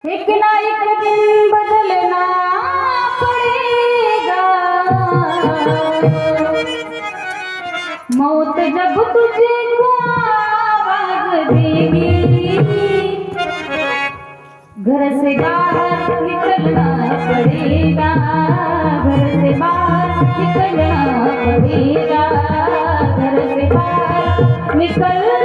एक ना एक दिन बदलना पड़ेगा, मौत जब तुझको आवाज देगी, घर से बाहर निकलना पड़ेगा, घर से बाहर निकलना पड़ेगा, घर से बाहर निकल